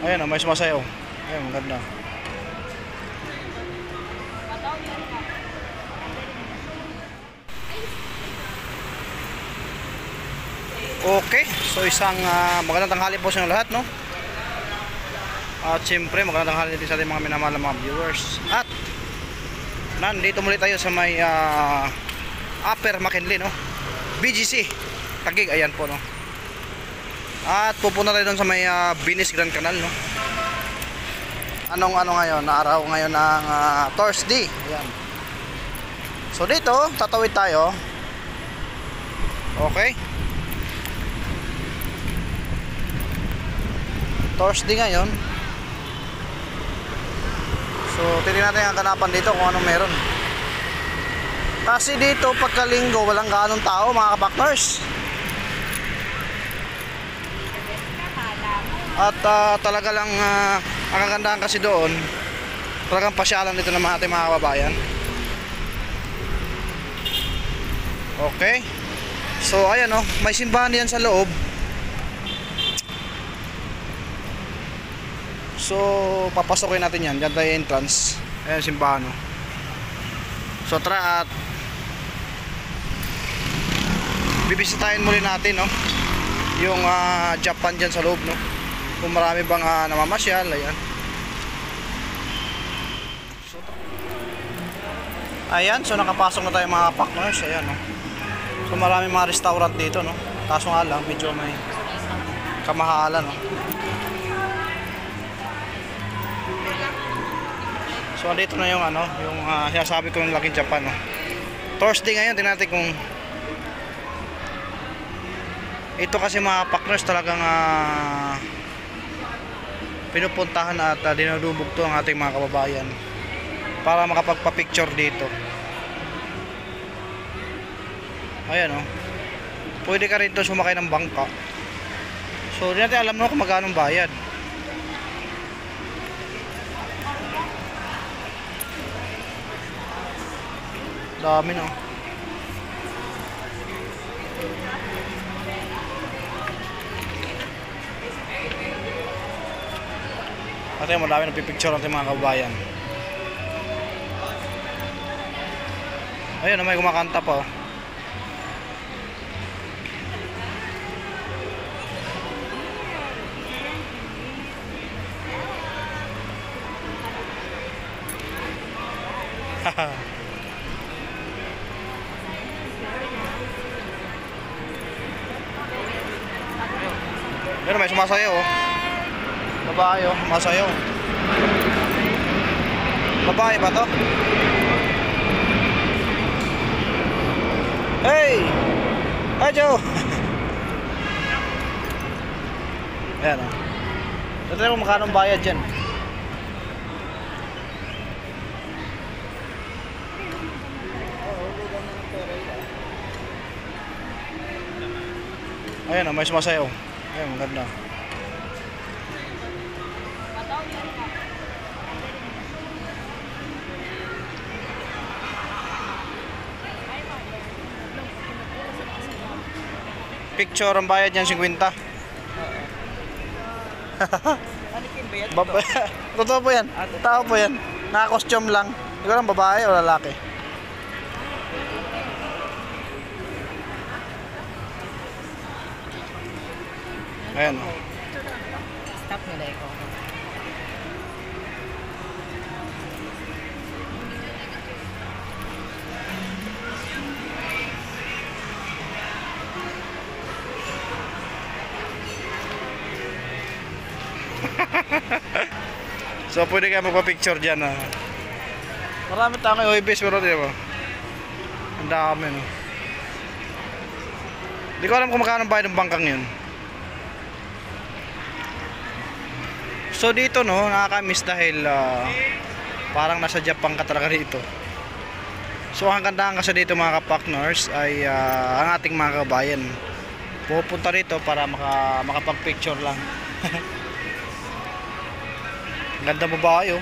Ayan, may sumasayaw. Ayan, maganda. Okay, so isang magandang tanghali po sa inyo lahat, no? At siyempre, magandang tanghali din sa ating mga minamahal na mga viewers. At nandito muli tayo sa may Upper McKinley, no? BGC Taguig, ayan po, no? At pupunta tayo doon sa may Binis Grand Canal, no? Anong ngayon, na araw ngayon ng Thursday. Ayan. So dito, tatawid tayo. Okay. Thursday ngayon. So titingnan natin ang kanapan dito kung anong meron. Kasi dito pagkalinggo walang gaanong tao, mga kapakners. At talaga lang ang kagandahan kasi doon, talagang pasyalan dito ng mga ating mga kababayan. Okay. So ayan, oh, may simbahan diyan sa loob. So papasokin natin yan. Diyan tayo entrance. Ayan simbahan, oh. So tara at bibisitahin muli natin, no, yung Japan dyan sa loob, no, kung marami bang namamasyal. Ayan. Ayan, so nakapasok na tayo mga partners. Ayan, no. So marami mga restaurant dito, no. Kaso nga lang medyo may kamahalan, no. So andito na yung yung sinasabi ko yung Lucky Japan, no. Thursday ngayon, tingnan natin kung ito kasi mga partners talagang pinupuntahan at dinudubog to ang ating mga kababayan para makapagpa-picture dito. Ayan, oh. Pwede ka rin to sumakay ng bangka. So di natin alam no kung magkano bayad. Dami, no. At ayun, marami nagpipicture natin mga kababayan. Ayun, may kumakanta pa, oh. Ayun, may sumasayaw, oh. Babae, oh, sumasayaw. Babae ba to? Hey! Hi, Joe! Ayan, oh. Ito tayo kung magkano bayad dyan. Ayan, oh, may sumasayaw. Ayan, maganda. Picture ang bayad yan 50. Totoo po yan. Tao po yan. Naka-costume lang. Hindi ko lang babae o lalaki. Ayan, oh. Stop nila ikaw. So pwede kayo magpa-picture dyan, ah. Marami tayong OIBs pero di ba? Ang dami, no. Hindi ko alam kung magkano bayad ng bangkang yun. So dito, no, nakaka-miss dahil parang nasa Japan ka talaga dito. So ang kagandahan kasi dito mga ka-partners ay ang ating mga kabayan pupunta rito para makapag-picture lang. Ganda mo ba kayo?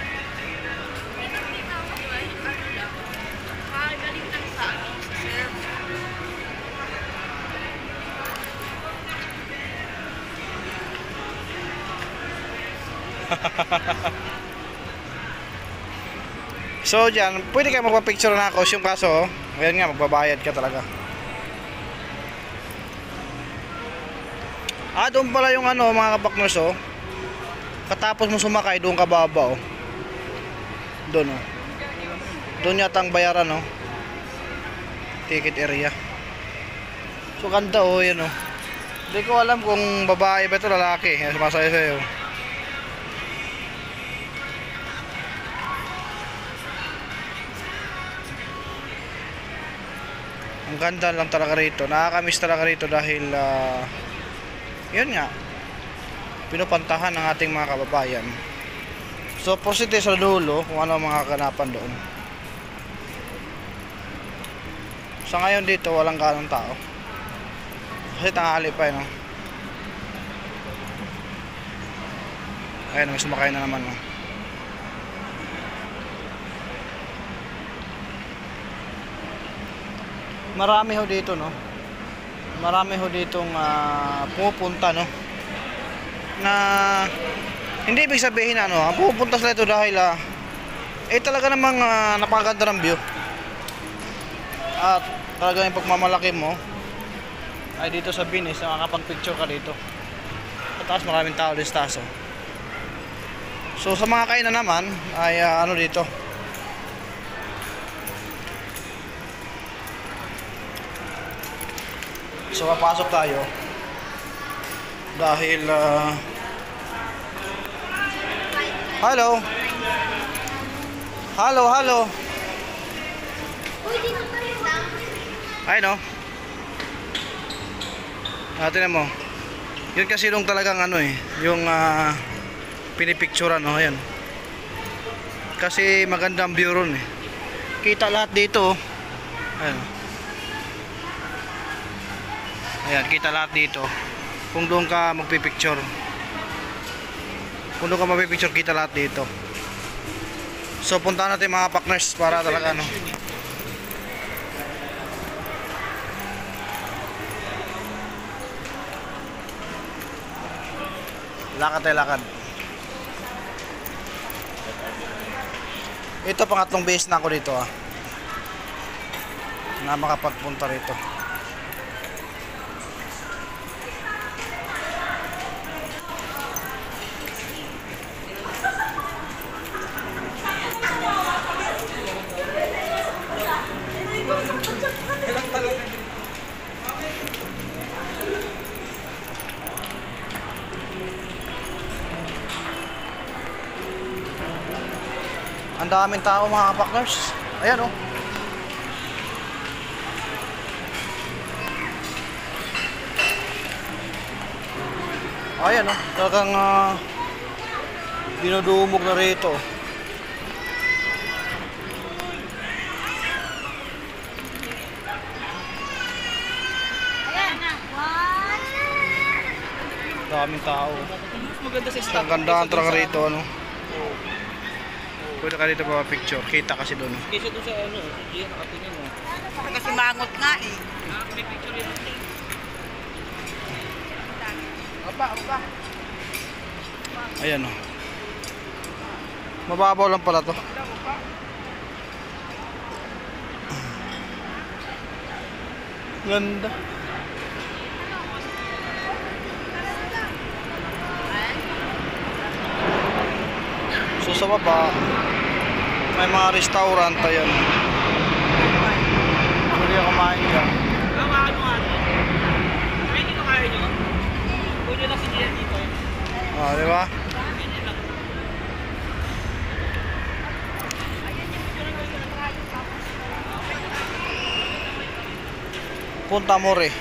So dyan, pwede kayo magpa-picture na ako. Yung kaso, ayan nga, magbabayad ka talaga. Doon pala yung ano, mga kabakners, oh. Katapos mo sumakay, doon ka baba, oh. Doon, oh. Doon yata ang bayaran, oh. Ticket area. So ganda, oh, yan, oh. Hindi ko alam kung babae ba ito, lalaki. Yan, sumasaya sa'yo. Ang ganda lang talaga rito. Nakakamiss talaga rito dahil yun nga, pinupantahan ng ating mga kababayan. So positive sa dulo kung ano ang mga kaganapan doon. Sa ngayon dito walang ganong tao. Kasi tanghali pa no. Ayun, may sumakay na naman no. Marami ho dito no. Marami ho ditong pumupunta no. Na hindi ibig sabihin ano, pupunta sila ito dahil talaga namang napakaganda ng view. At talaga yung pagmamalaki mo ay dito sa Venice, nakakapag-picture ka dito. At taas maraming tao dito taas. So sa mga kainan naman ay ano dito. So papasok tayo dahil hello. Hello, hello. Ay no. Tingnan mo. Yun kasi nung talagang ano yung pinipicturean no, ayan. Kasi maganda ang view ron Kita lahat dito. Ayan. Ayan, kita lahat dito. Kung doon ka magpipicture. Kung doon ka magpipicture, kita lahat dito. So punta natin mga partners para talaga ano. Lakad tayo, lakad. Ito pangatlong base na ako dito na makapagpunta rito. Ang daming tao mga partners. Ayan oh. Ayan oh. Talagang dinudumog na rito. Daming tao. Maganda sa stop. Ang ganda ang talaga rito ano. Pwede ka dito pa picture. Kita kasi doon. Kasi doon sa ano, sa Gia nakatingin mo. Kasi mangot nga May picture yun. Aba. Ayan o. Mababaw lang pala to. Ganda. So sa baba may mga restaurant ayan. Pwede ka kumain ka. Ay, dito kaya nyo? Pwede lang si Gia dito Di ba? Punta More.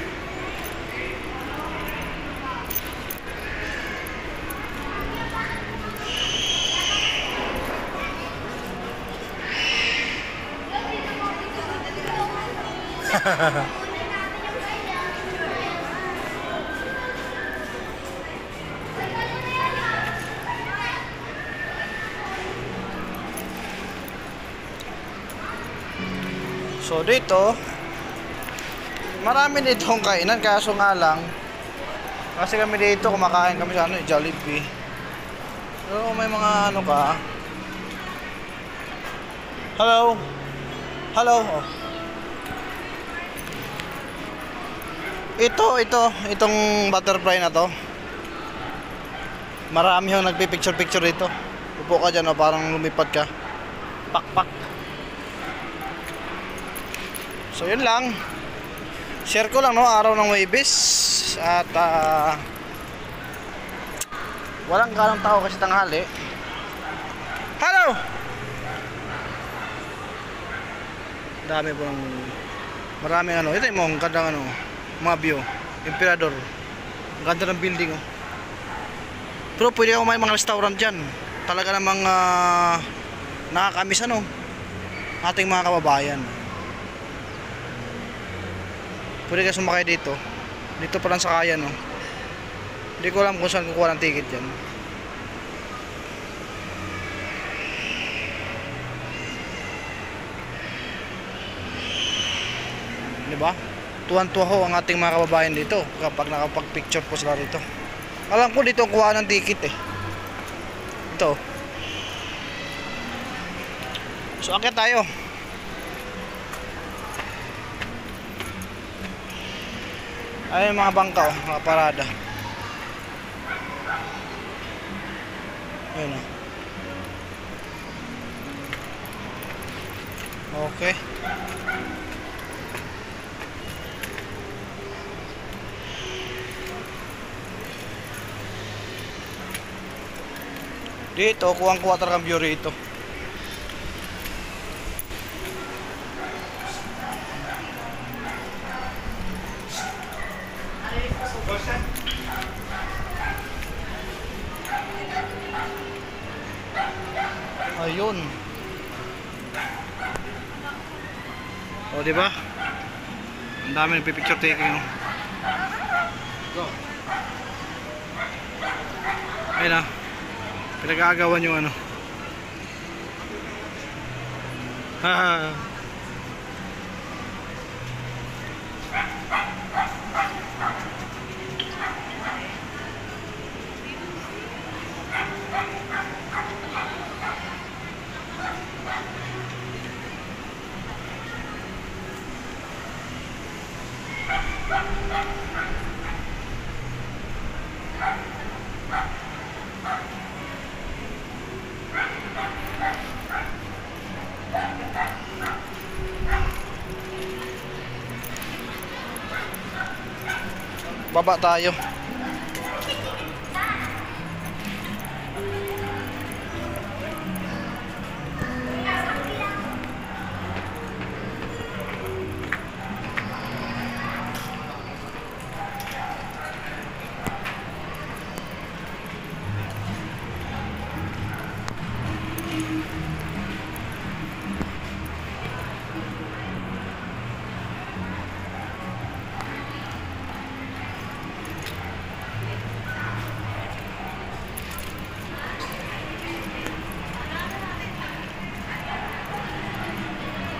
So dito marami ditong kainan kaso nga lang kasi kami dito kumakain kami sa ano, Jollibee. Pero may mga ano ka. Hello. Hello. Oh. Itong butterfly na to. Marami yung nagpi-picture dito. Upo ka dyan, oh, parang lumipad ka. Pak. So yun lang. Share ko lang, no, araw ng Huwebes. At walang ganong tao kasi tanghali. Hello! Dami po ng maraming ano. Ito yung mga gandang ano, mga view. Emperador. Ang ganda ng building, oh. Pero pwede ako may mga restaurant dyan. Talaga namang nakakamiss ano ating mga kababayan. Pwede ka sumakay dito. Dito pa lang sa kaya, no. Hindi ko alam kung saan kukuha ng ticket dyan. Diba? Tuwan-tuwa ho ang ating mga kababayan dito kapag nakapag-picture po sila dito. Alam ko dito ang kuha ng ticket eh. Ito. So akyat tayo. Ayun mga bangka, oh, mga parada. Ayun, oh. Okay. Dito, kuwang-kuwa talagang view rito. Ayun. O, di ba? Ang dami nagpi-picture taking, no? Go. Ayun na. Pinag-aagawan yung ano. Haha. Baba tayo.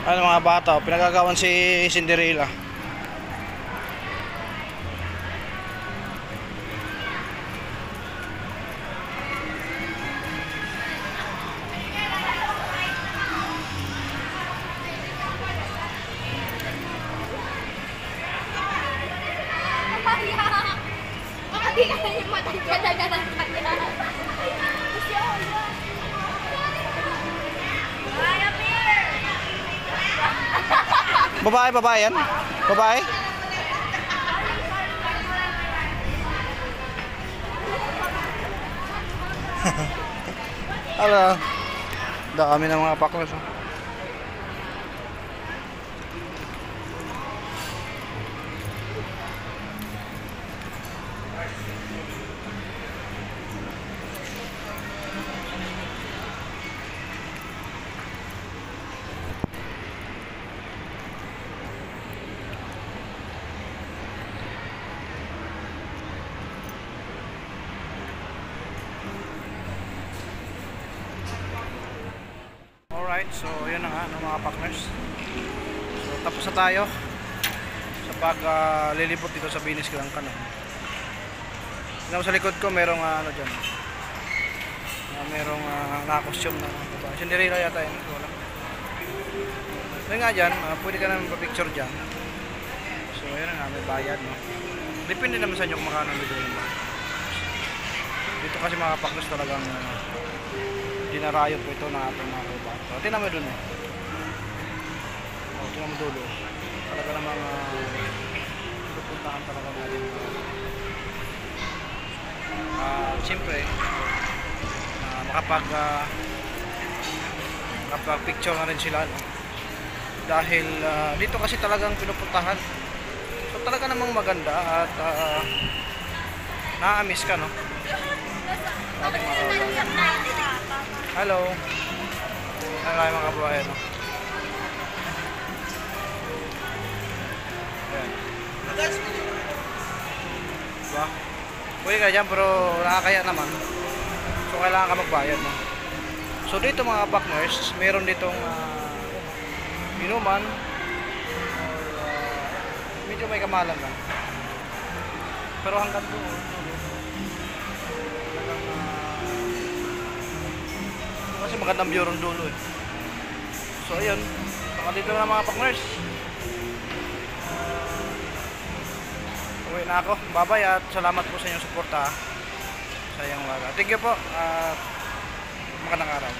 Ano mga bata, pinagagawan si Cinderella. Babae yan? Babae? Ala, dami ng mga paklas, oh. Alright, so yun na nga no, mga partners. So tapos na tayo sa paglilibot dito sa Binis Grand Canal. Sa likod ko merong ano dyan, merong naka-costume na babae. Cinderella yata yun. Wala. Dahil nga dyan, pwede ka naman pa-picture dyan. So ayun nga, may bayad, no? Depende naman sa inyo kung makano ang bibili ba. Dito kasi mga paklos talagang dinarayo po ito ng ating mga kababayan. So, tingnan mo dun eh. Tingnan mo dulo. Talaga namang pupuntahan talaga natin. Siyempre, makapag-picture na rin sila, no? Dahil dito kasi talagang pinupuntahan. So talaga namang maganda at na-miss ka, no? Ating mga kababayan. Hello. Ano kayo mga kababayan, no? Ayan. Diba? Pwede ka dyan pero nakakaya naman. So kailangan ka magbayad, no? So dito mga partners, meron ditong inuman or medyo may kamalan lang. Pero hanggang doon kasi magandang view ron dulo eh. So ayun, saka dito na mga partners. Uwi na ako. Bye-bye at salamat po sa inyong suporta sa iyong wala. Thank you po at magandang araw.